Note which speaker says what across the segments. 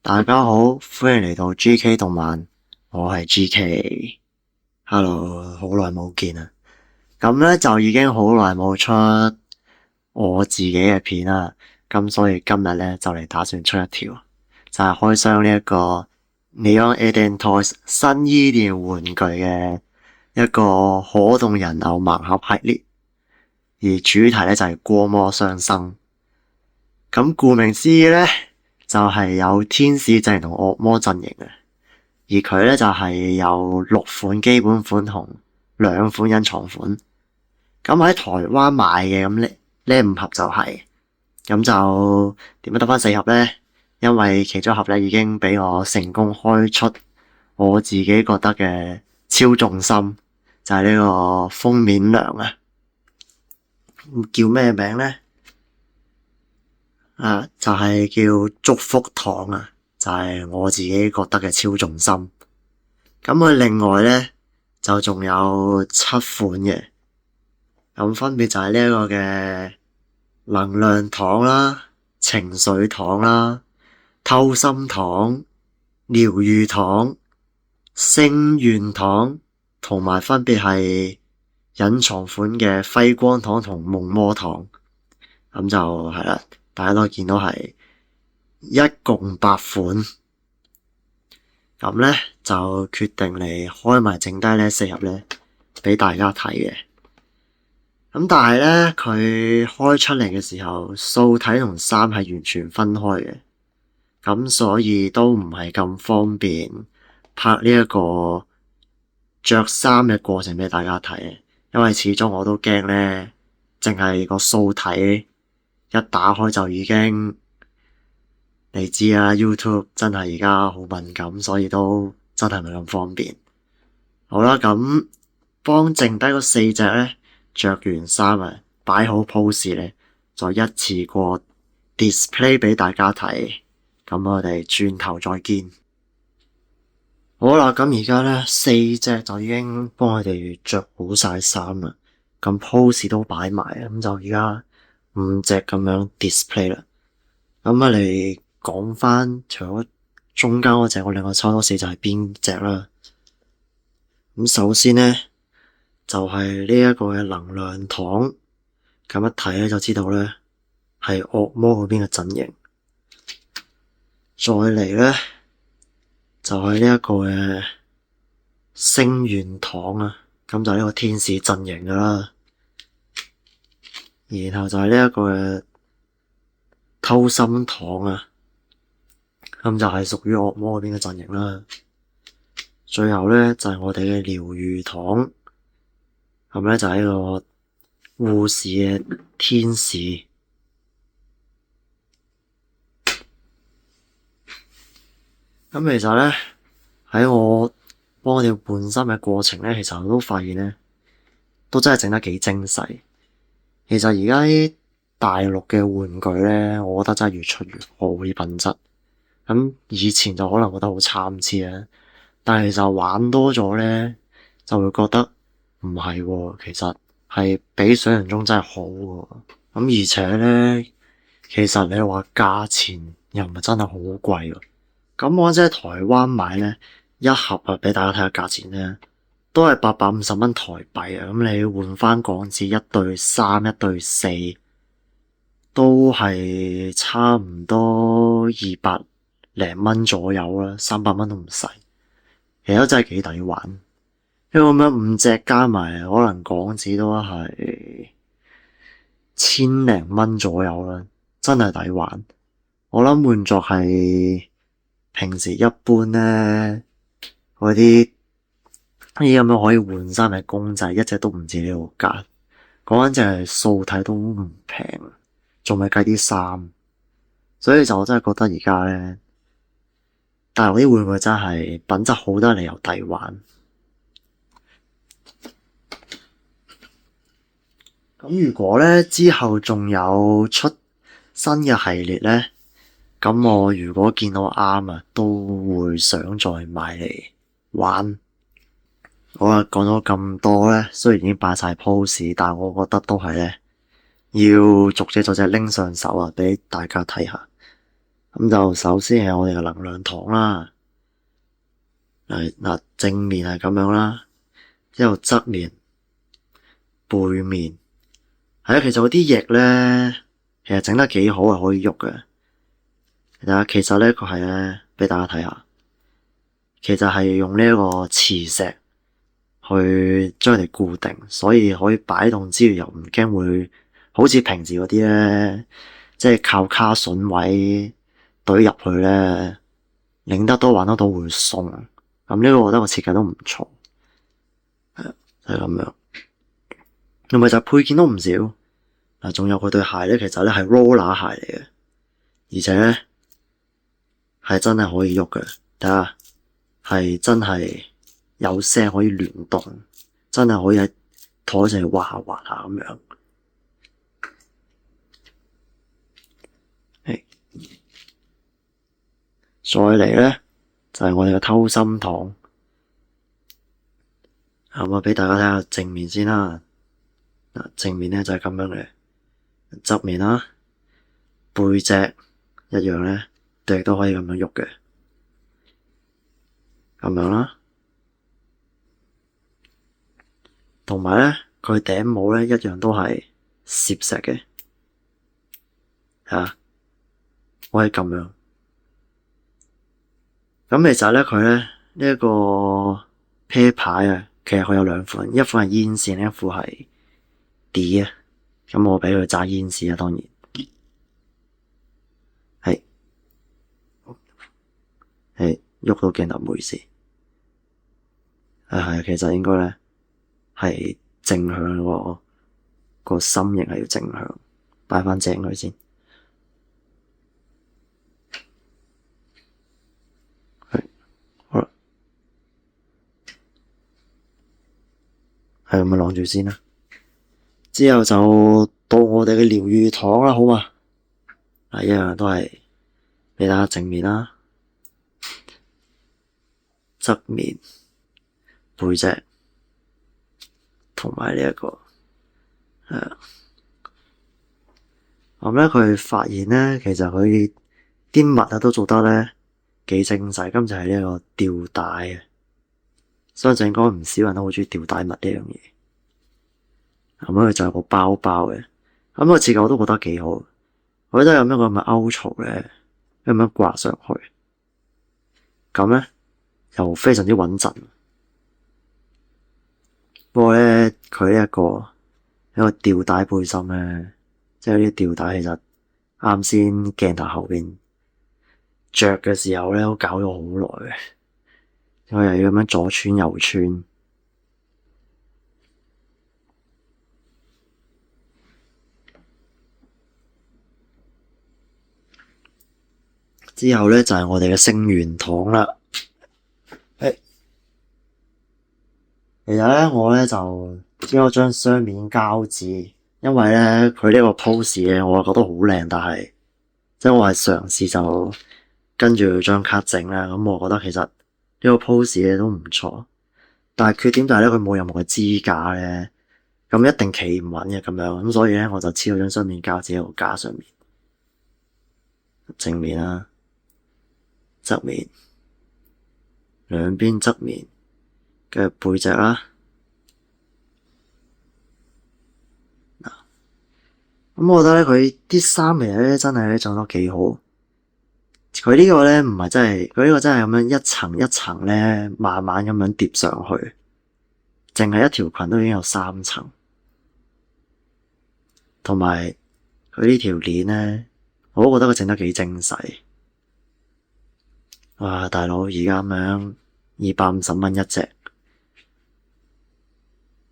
Speaker 1: 大家好，歡迎嚟到 GK 動漫，我係 GK。Hello，好耐冇見啦。咁咧就已經好耐冇出我自己嘅片啦。咁所以今日咧就嚟打算出一條，就係開箱呢一個 Neon Eden Toys 新伊甸玩具嘅一個可動人偶盲盒系列，而主題咧就係光魔雙生。咁顧名思義咧，就係有天使陣營同惡魔陣營嘅，而佢咧就係有6款基本款同2款隱藏款。咁喺台灣買嘅，咁呢5盒就係，咁就點解得翻4盒咧？因為其中一盒咧已經俾我成功開出我自己覺得嘅超重心，就係呢個封面娘啊！叫咩名咧？就係叫祝福糖啊，就係我自己覺得嘅超重心。咁佢另外咧就仲有7款嘅，咁分別就係呢一個嘅能量糖啦、情緒糖啦、偷心糖、療愈糖、星願糖，同埋分別係隱藏款嘅輝光糖同夢魔糖。咁就係啦。大家都見到係一共8款，咁咧就決定嚟開埋剩低呢4盒咧俾大家睇嘅。咁但係咧佢開出嚟嘅時候，素體同衫係完全分開嘅，咁所以都唔係咁方便拍呢一個着衫嘅過程俾大家睇，因為始終我都驚咧，淨係個素體一打開就已經，你知啊 YouTube 真係而家好敏感，所以都真係唔係咁方便。好啦，咁幫剩低嗰4隻咧着完衫啊，擺好 pose 咧，再一次過 display 俾大家睇。咁我哋轉頭再見。好啦，咁而家咧4隻就已經幫佢哋着好晒衫啦，咁 pose 都擺埋，咁就而家5隻咁樣 display 啦。咁啊嚟講翻，除咗中間嗰隻，我另外抽多4隻係邊隻啦？咁首先咧就係呢一個嘅能量糖，咁一睇咧就知道咧係惡魔嗰邊嘅陣營。再嚟咧就係呢一個嘅星願糖啊，咁就係呢個天使陣營噶啦。然後就係呢一個嘅偷心糖啊，咁就係屬於惡魔嗰邊嘅陣營啦。最後咧就係我哋嘅療愈糖，咁咧就係呢個護士嘅天使。咁其實咧喺我幫我哋換衫嘅過程咧，其實我都發現咧都真係整得幾精細。其實而家啲大陸嘅玩具咧，我覺得真係越出越好啲品質。咁以前就可能覺得好參差啦，但係其實玩多咗咧，就會覺得唔係喎，其實係比想象中真係好喎。咁而且咧，其實你話價錢又唔係真係好貴喎。咁我即係台灣買咧，一盒啊，俾大家睇下價錢咧，都係850蚊台幣啊。咁你換翻港紙1對3、1對4，都係差唔多200零蚊左右啦，300蚊都唔使。其實都真係幾抵玩，因為咁樣5隻加埋，可能港紙都係千零蚊左右啦，真係抵玩。我諗換作係平時一般咧，嗰啲咁樣可以換衫嘅公仔，一隻都唔止呢個價。講緊就係素體都唔平，仲未計啲衫，所以就我真係覺得而家咧，大陸啲玩具真係品質好得嚟又抵玩。咁如果咧之後仲有出新嘅系列咧，咁我如果見到啱啊，都會想再買嚟玩。好啦，講咗咁多咧，雖然已經擺晒 pose，但係我覺得都係咧要逐隻拎上手啊，俾大家睇下。咁就首先係我哋嘅能量糖啦。嗱，正面係咁樣啦，之後側面、背面係啊。其實嗰啲翼咧，其實整得幾好，係可以喐嘅。其實咧，佢係咧，俾大家睇下，其實係用呢一個磁石去將佢哋固定，所以可以擺動之餘又唔驚會好似平時嗰啲咧，即係靠卡榫位懟入去咧，擰得多玩得到會鬆。咁呢個我覺得個設計都唔錯，係咁樣。同埋就配件都唔少，嗱，仲有佢對鞋咧，其實咧係 roller 鞋嚟嘅，而且咧係真係可以喐嘅，睇下係真係有聲可以聯動，真係可以喺台上滑下滑下咁樣。再嚟咧就係我哋嘅偷心糖，咁啊俾大家睇下正面先啦。嗱，正面咧就係咁樣嘅，側面啦，背脊一樣咧，亦都可以咁樣喐嘅，咁樣啦。同埋咧，佢頂帽咧一樣都係攝石嘅，可以咁樣。咁其實咧，佢咧呢一個啤牌啊，其實佢有兩款，一款係煙線，一款係 D 啊。咁我俾佢揸煙線啊，當然係喐到鏡頭，唔好意思。係，其實應該咧係正向個心形係要正向，擺翻正佢先。好啦，係咁啊，晾住先啦。之後就到我哋嘅療癒糖啦，好嘛？一樣都係俾大家正面啦、側面、背脊同埋呢一個咁咧，佢發現咧，其實佢啲襪啊都做得咧幾精細。今次係呢個吊帶啊，相信應該唔少人都好中意吊帶襪呢樣嘢。咁佢就有個包包嘅，咁個設計我都覺得幾好。我覺得有咩咁嘅勾槽咧，咁樣掛上去，咁咧又非常之穩陣。不過咧，佢呢一個吊帶背心咧，即係呢啲吊帶，其實啱先鏡頭後邊着嘅時候咧，都搞咗好耐嘅，我又要咁樣左穿右穿。之後咧就係我哋嘅聖元糖啦。其實咧我咧就將咗張雙面膠紙，因為咧佢呢個 pose 咧我覺得好靚，但係即係我係嘗試就跟住張卡整啦。咁我覺得其實呢個 pose 咧都唔錯，但係缺點就係咧佢冇任何嘅支架咧，咁一定企唔穩嘅咁樣。咁所以咧我就黐咗張雙面膠紙喺個架上面，正面啦、側面、兩邊側面嘅背脊啦。咁我覺得咧佢啲衫其實咧真係咧做得幾好。佢呢個咧唔係真係，佢呢個真係咁樣一層一層咧慢慢咁樣疊上去，淨係一條裙都已經有3層。同埋佢呢條鏈咧，我都覺得佢整得幾精細。哇，大佬而家咁樣250蚊一隻，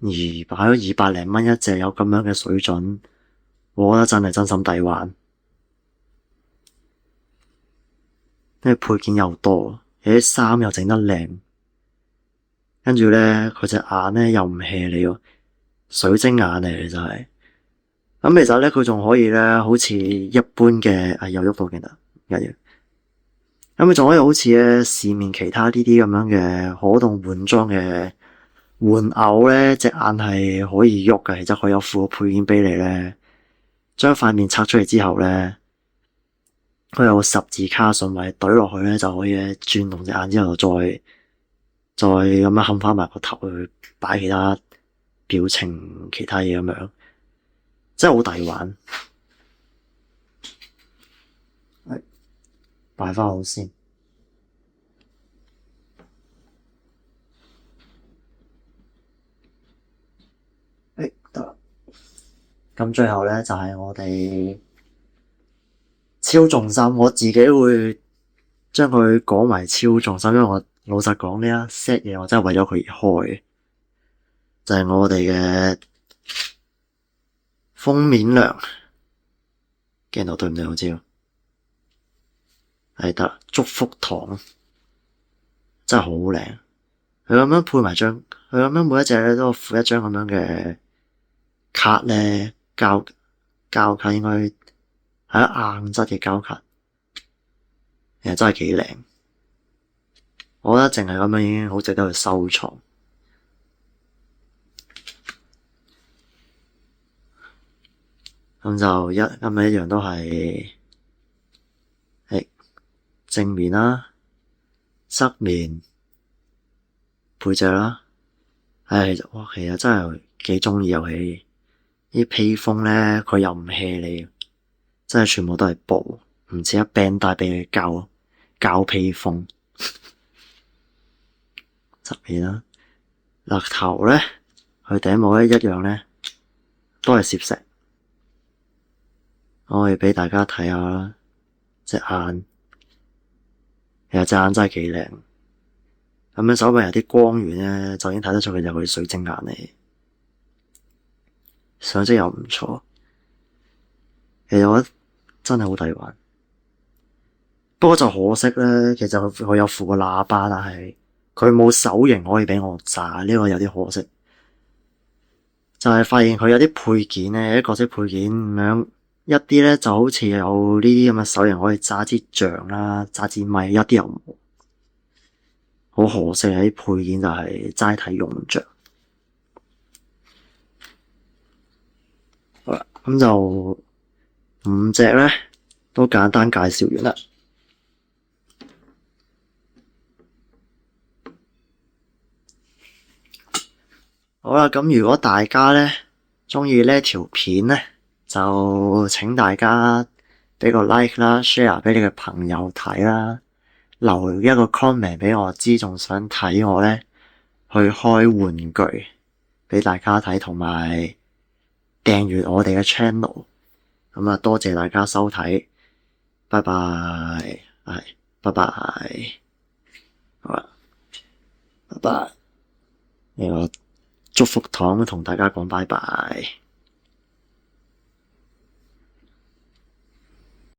Speaker 1: 而擺咗200零蚊一隻，有咁樣嘅水準，我覺得真係真心抵玩。因為配件又多，有啲衫又整得靚，跟住咧佢隻眼咧又唔 hea 你喎，水晶眼嚟嘅真係。咁其實咧佢仲可以咧好似一般嘅，又喐到鏡頭一樣。咁佢仲可以好似咧市面其他呢啲咁樣嘅可動換裝嘅玩偶咧，隻眼係可以喐嘅，其實佢有副配件俾你咧，將塊面拆出嚟之後咧，佢有個十字卡順位懟落去咧，就可以轉動隻眼之後再咁樣冚翻埋個頭去擺其他表情、其他嘢咁樣，真係好抵玩。擺翻好先。得。咁最後咧就係我哋超重心，我自己會將佢講埋超重心，因為我老實講呢一 set 嘢我真係為咗佢而開，就係我哋嘅封面糧，鏡頭對唔對？我知道係得祝福糖，真係好靚。佢咁樣配埋張，佢咁樣每一隻咧都附一張咁樣嘅卡咧，膠卡應該係硬質嘅膠卡，其實真係幾靚。我覺得淨係咁樣已經好值得去收藏。咁就一樣都係正面啦、側面、背脊啦。哇，其實真係幾鍾意遊戲。啲披風咧，佢又唔 hea 你，真係全部都係布，唔似一 band 帶俾你膠披風。側面啦，嗱頭咧，佢頂帽咧一樣咧，都係攝石。我可以俾大家睇下啦，隻眼，其實隻眼真係幾靚。咁樣手臂有啲光源咧，就已經睇得出佢有佢水晶眼嚟。相機又唔錯，其實我覺得真係好抵玩。不過就可惜咧，其實佢有附個喇叭，但係佢冇手型可以俾我揸，呢個有啲可惜。就係發現佢有啲配件咧，啲角色配件咁樣，一啲咧就好似有呢啲咁嘅手型可以揸支杖啦，揸支咪，一啲又冇。好可惜啊！啲配件就係齋睇用着。好啦，咁就5隻咧都簡單介紹完啦。好啦，咁如果大家咧鍾意呢條片咧，就請大家俾個 like 啦 ，share 俾你嘅朋友睇啦，留一個 comment 俾我知，仲想睇我咧去開玩具俾大家睇，同埋訂閱我哋嘅 channel。咁啊，多謝大家收睇，拜拜，拜拜，好啦，拜拜，呢個祝福糖同大家講拜拜。